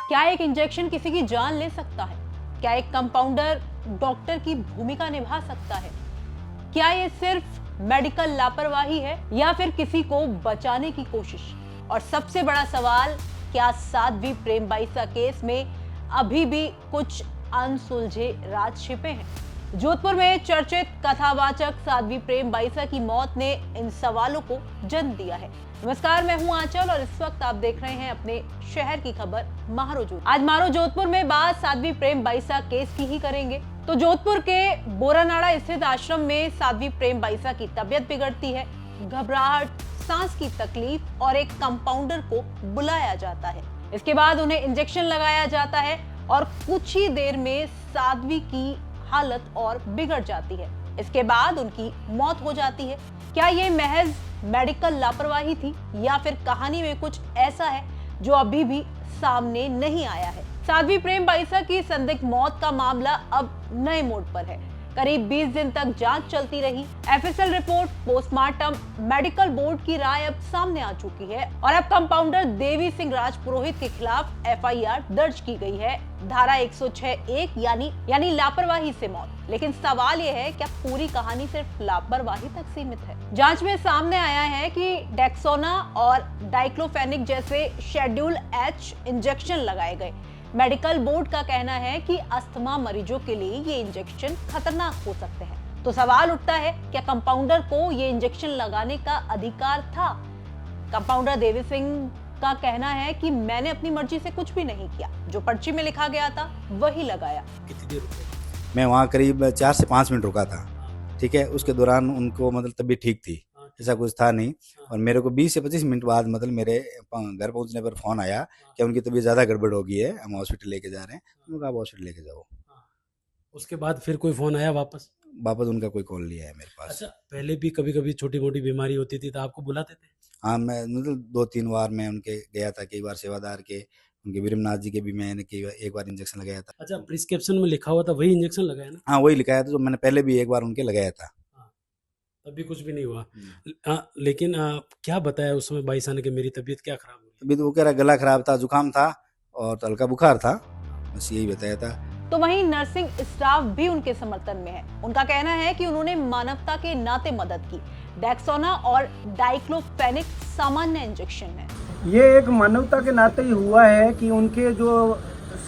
क्या एक इंजेक्शन किसी की जान ले सकता है? क्या एक कंपाउंडर डॉक्टर की भूमिका निभा सकता है? क्या ये सिर्फ मेडिकल लापरवाही है या फिर किसी को बचाने की कोशिश? और सबसे बड़ा सवाल, क्या साध्वी प्रेमबाईसा केस में अभी भी कुछ अनसुलझे राज छिपे हैं? जोधपुर में चर्चित कथावाचक साध्वी प्रेमबाईसा की मौत ने इन सवालों को जन्म दिया है। नमस्कार, मैं हूं आंचल और इस वक्त आप देख रहे हैं अपने शहर की खबर महारो जोधपुर। आज मारो जोधपुर में बात साध्वी प्रेमबाईसा केस की ही करेंगे। तो जोधपुर के बोरानाड़ा स्थित आश्रम में साध्वी प्रेमबाईसा की तबीयत बिगड़ती है। घबराहट, सांस की तकलीफ और एक कंपाउंडर को बुलाया जाता है। इसके बाद उन्हें इंजेक्शन लगाया जाता है और कुछ ही देर में साध्वी की हालत और बिगड़ जाती है। इसके बाद उनकी मौत हो जाती है। क्या ये महज मेडिकल लापरवाही थी या फिर कहानी में कुछ ऐसा है जो अभी भी सामने नहीं आया है? साध्वी प्रेमबाईसा की संदिग्ध मौत का मामला अब नए मोड़ पर है। करीब 20 दिन तक जांच चलती रही। FSL report, postmortem, medical board की राय अब सामने आ चुकी है और अब कंपाउंडर देवी सिंह राजपुरोहित के खिलाफ एफआईआर दर्ज की गई है, धारा 106(1) यानी लापरवाही से मौत। लेकिन सवाल यह है, क्या पूरी कहानी सिर्फ लापरवाही तक सीमित है? जांच में सामने आया है कि डेक्सोना और डाइक्लोफेनिक जैसे शेड्यूल H इंजेक्शन लगाए गए। मेडिकल बोर्ड का कहना है कि अस्थमा मरीजों के लिए ये इंजेक्शन खतरनाक हो सकते हैं। तो सवाल उठता है, क्या कंपाउंडर को ये इंजेक्शन लगाने का अधिकार था? कंपाउंडर देवी सिंह का कहना है कि मैंने अपनी मर्जी से कुछ भी नहीं किया, जो पर्ची में लिखा गया था वही लगाया। कितनी देर रुके? मैं वहाँ करीब 4 से 5 मिनट रुका था। ठीक है, उसके दौरान उनको मतलब तबीयत ठीक थी, ऐसा कुछ था नहीं। और मेरे को 20 से 25 मिनट बाद मतलब मेरे घर पहुंचने पर फ़ोन आया कि उनकी तबीयत ज़्यादा गड़बड़ हो गई है, हम हॉस्पिटल लेके जा रहे हैं। उन्होंने कहा आप हॉस्पिटल लेके जाओ। उसके बाद फिर कोई फोन आया वापस? वापस उनका कोई कॉल नहीं आया मेरे पास। अच्छा, पहले भी कभी कभी छोटी मोटी बीमारी होती थी तो आपको बुलाते थे? हाँ, मैं मतलब 2-3 बार मैं उनके गया था। कई बार सेवादार के, उनके वीरमनाथ जी के भी मैंने एक बार इंजेक्शन लगाया था। अच्छा, प्रिस्क्रिप्शन में लिखा हुआ था वही इंजेक्शन लगाया ना? हाँ, वही लिखाया था जो मैंने पहले भी एक बार उनके लगाया था। तभी कुछ भी नहीं हुआ। लेकिन क्या बताया उस समय बाईसा ने कि मेरी तबीयत क्या खराब हुई? अभी तो वो कह रहा गला खराब था, जुकाम था और हल्का बुखार था, बस यही बताया था। तो वहीं नर्सिंग स्टाफ भी उनके समर्थन में है। उनका कहना है कि उन्होंने मानवता के नाते मदद की। डेक्सोना और डाइक्लोफेनिक सामान्य इंजेक्शन है। ये एक मानवता के नाते ही हुआ है कि उनके जो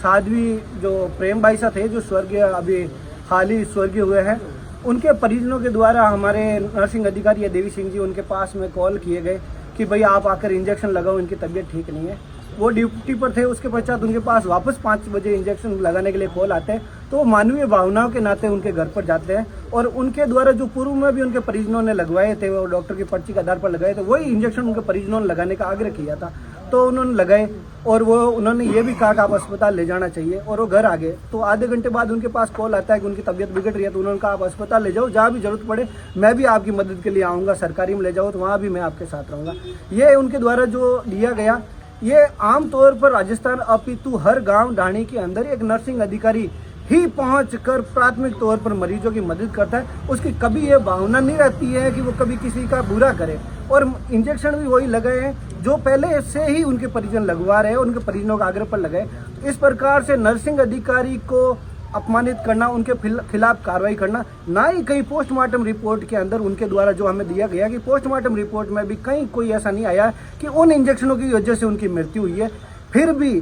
साध्वी जो प्रेमबाईसा थे, जो स्वर्गीय अभी हाल ही स्वर्गीय हुए हैं, उनके परिजनों के द्वारा हमारे नर्सिंग अधिकारी देवी सिंह जी उनके पास में कॉल किए गए कि भाई आप आकर इंजेक्शन लगाओ, इनकी तबीयत ठीक नहीं है। वो ड्यूटी पर थे। उसके पश्चात उनके पास वापस 5 बजे इंजेक्शन लगाने के लिए कॉल आते हैं, तो वो मानवीय भावनाओं के नाते उनके घर पर जाते हैं और उनके द्वारा जो पूर्व में भी उनके परिजनों ने लगवाए थे, वो डॉक्टर की पर्ची के आधार पर लगाए थे, वही इंजेक्शन उनके परिजनों ने लगाने का आग्रह किया था। तो उन्होंने लगाए और वो उन्होंने ये भी कहा कि आप अस्पताल ले जाना चाहिए और वो घर आ गए। तो आधे घंटे बाद उनके पास कॉल आता है कि उनकी तबीयत बिगड़ रही है। तो उन्होंने कहा आप अस्पताल ले जाओ, जहाँ भी जरूरत पड़े मैं भी आपकी मदद के लिए आऊँगा, सरकारी में ले जाओ तो वहाँ भी मैं आपके साथ रहूँगा। ये उनके द्वारा जो लिया गया, ये आमतौर पर राजस्थान अपितु हर गांव ढाणी के अंदर एक नर्सिंग अधिकारी ही पहुंचकर प्राथमिक तौर पर मरीजों की मदद करता है। उसकी कभी ये भावना नहीं रहती है कि वो कभी किसी का बुरा करे। और इंजेक्शन भी वही लगाए हैं जो पहले से ही उनके परिजन लगवा रहे हैं, उनके परिजनों के आग्रह पर लगाए। इस प्रकार से नर्सिंग अधिकारी को अपमानित करना, उनके खिलाफ कार्रवाई करना, ना ही कहीं पोस्टमार्टम रिपोर्ट के अंदर उनके द्वारा जो हमें दिया गया कि पोस्टमार्टम रिपोर्ट में भी कहीं कोई ऐसा नहीं आया कि उन इंजेक्शनों की वजह से उनकी मृत्यु हुई है। फिर भी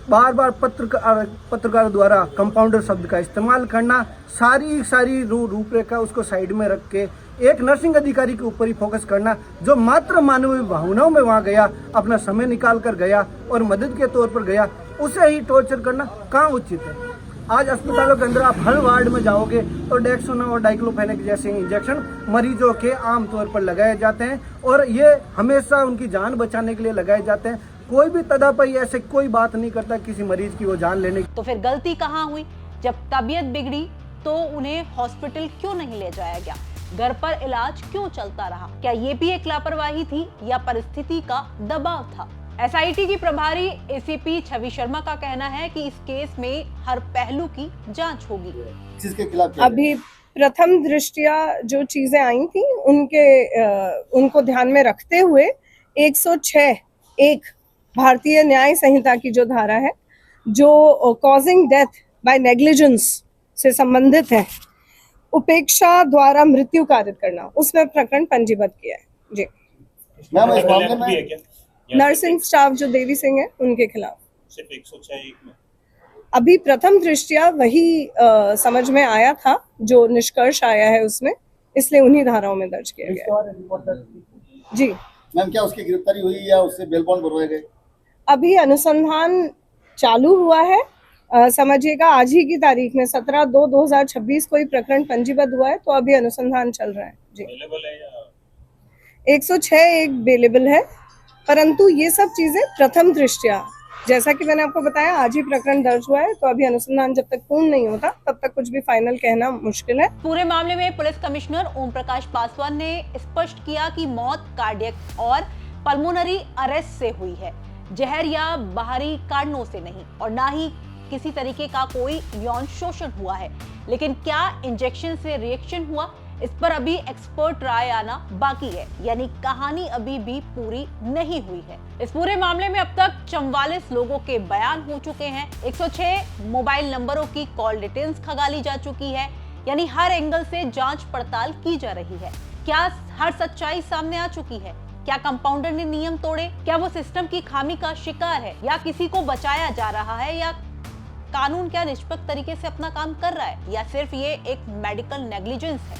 बार बार पत्रकार द्वारा कंपाउंडर शब्द का इस्तेमाल करना, सारी रूपरेखा उसको साइड में रख के एक नर्सिंग अधिकारी के ऊपर ही फोकस करना, जो मात्र मानवीय भावनाओं में वहाँ गया, अपना समय निकाल कर गया और मदद के तौर पर गया, उसे ही टॉर्चर करना कहाँ उचित है? आज अस्पतालों के अंदर आप हर वार्ड में जाओगे तो डेक्सोना और डाइक्लोफेनिक जैसे इंजेक्शन मरीजों के आमतौर पर लगाए जाते हैं और ये हमेशा उनकी जान बचाने के लिए लगाए जाते हैं। कोई भी तदापि ऐसे कोई बात नहीं करता किसी मरीज की वो जान लेने की। तो फिर गलती कहाँ हुई? जब तबीयत बिगड़ी तो उन्हें हॉस्पिटल क्यों नहीं ले जाया गया? घर पर इलाज क्यों चलता रहा? क्या ये भी एक लापरवाही थी या परिस्थिति का दबाव था? एसआईटी की प्रभारी एसीपी छवि शर्मा का कहना है कि इस केस में हर पहलू की जांच होगी। जिसके खिलाफ अभी प्रथम दृष्टिया जो चीजें आई थी उनको ध्यान में रखते हुए 106(1) भारतीय न्याय संहिता की जो धारा है जो कॉजिंग डेथ बाय नेग्लिजेंस से संबंधित है, उपेक्षा द्वारा मृत्यु कारित करना, उसमें प्रकरण पंजीबद्ध किया है। जी मैम, इस मामले में नर्सिंग स्टाफ जो देवी सिंह है उनके खिलाफ सिर्फ 106 में अभी प्रथम दृष्टया वही समझ में आया था, जो निष्कर्ष आया है उसमें, इसलिए उन्हीं धाराओं में दर्ज किया गया है। जी मैम, क्या उसकी गिरफ्तारी हुई या उससे बेल बॉन्ड भरवाए गए? अभी अनुसंधान चालू हुआ है। समझिएगा आज ही की तारीख में 17/2/2026 को ही प्रकरण पंजीबद्ध हुआ है, तो अभी अनुसंधान चल रहा है। जी अवेलेबल है या 106 एक बेलेबल है, परंतु ये सब चीजें प्रथम दृष्टया, जैसा कि मैंने आपको बताया, आज ही प्रकरण दर्ज हुआ है, तो अभी अनुसंधान जब तक पूर्ण नहीं होता तब तक कुछ भी फाइनल कहना मुश्किल है। पूरे मामले में पुलिस कमिश्नर ओम प्रकाश पासवान ने स्पष्ट किया कि मौत कार्डियक और पल्मोनरी अरेस्ट से हुई है, जहर या बाहरी कारणों से नहीं, और ना ही किसी तरीके का कोई यौन शोषण हुआ है। लेकिन क्या इंजेक्शन से रिएक्शन हुआ, इस पर अभी एक्सपर्ट राय आना बाकी है, यानी कहानी अभी भी पूरी नहीं हुई है। इस पूरे मामले में अब तक 44 लोगों के बयान हो चुके हैं, 106 मोबाइल नंबरों की कॉल डिटेल्स खंगाली जा चुकी है, यानी हर एंगल से जांच पड़ताल की जा रही है। क्या हर सच्चाई सामने आ चुकी है? क्या कंपाउंडर ने नियम तोड़े? क्या वो सिस्टम की खामी का शिकार है, या किसी को बचाया जा रहा है, या कानून क्या निष्पक्ष तरीके से अपना काम कर रहा है, या सिर्फ ये एक मेडिकल नेग्लिजेंस है,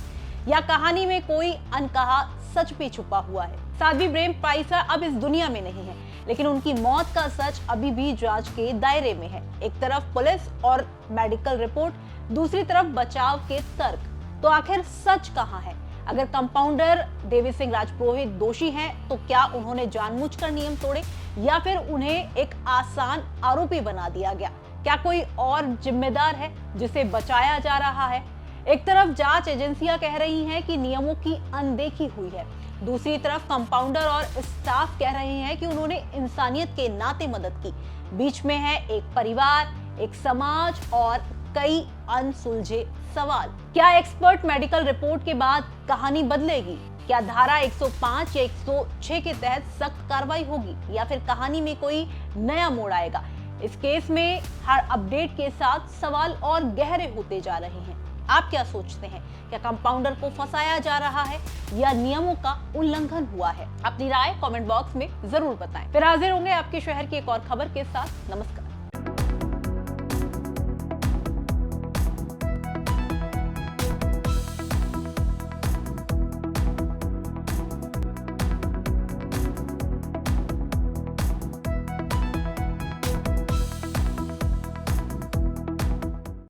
या कहानी में कोई अनकहा सच भी छुपा हुआ है? साध्वी प्रेम बाईसा अब इस दुनिया में नहीं है, लेकिन उनकी मौत का सच अभी भी जांच के दायरे में है। एक तरफ पुलिस और मेडिकल रिपोर्ट, दूसरी तरफ बचाव के तर्क, तो आखिर सच कहां है? अगर कंपाउंडर देवी सिंह राजपुरोहित दोषी हैं, तो क्या उन्होंने जानबूझकर नियम तोड़े, या फिर उन्हें एक आसान आरोपी बना दिया गया? क्या कोई और जिम्मेदार है जिसे बचाया जा रहा है? एक तरफ जांच एजेंसियां कह रही हैं कि नियमों की अनदेखी हुई है, दूसरी तरफ कंपाउंडर और स्टाफ कह रहे हैं कि उन्होंने इंसानियत के नाते मदद की। बीच में है एक परिवार, एक समाज और कई अनसुलझे सवाल। क्या एक्सपर्ट मेडिकल रिपोर्ट के बाद कहानी बदलेगी? क्या धारा 105 या 106 के तहत सख्त कार्रवाई होगी, या फिर कहानी में कोई नया मोड़ आएगा? इस केस में हर अपडेट के साथ सवाल और गहरे होते जा रहे हैं। आप क्या सोचते हैं? क्या कंपाउंडर को फंसाया जा रहा है, या नियमों का उल्लंघन हुआ है? अपनी राय कमेंट बॉक्स में जरूर बताएं। फिर हाजिर होंगे आपके शहर की एक और खबर के साथ। नमस्कार।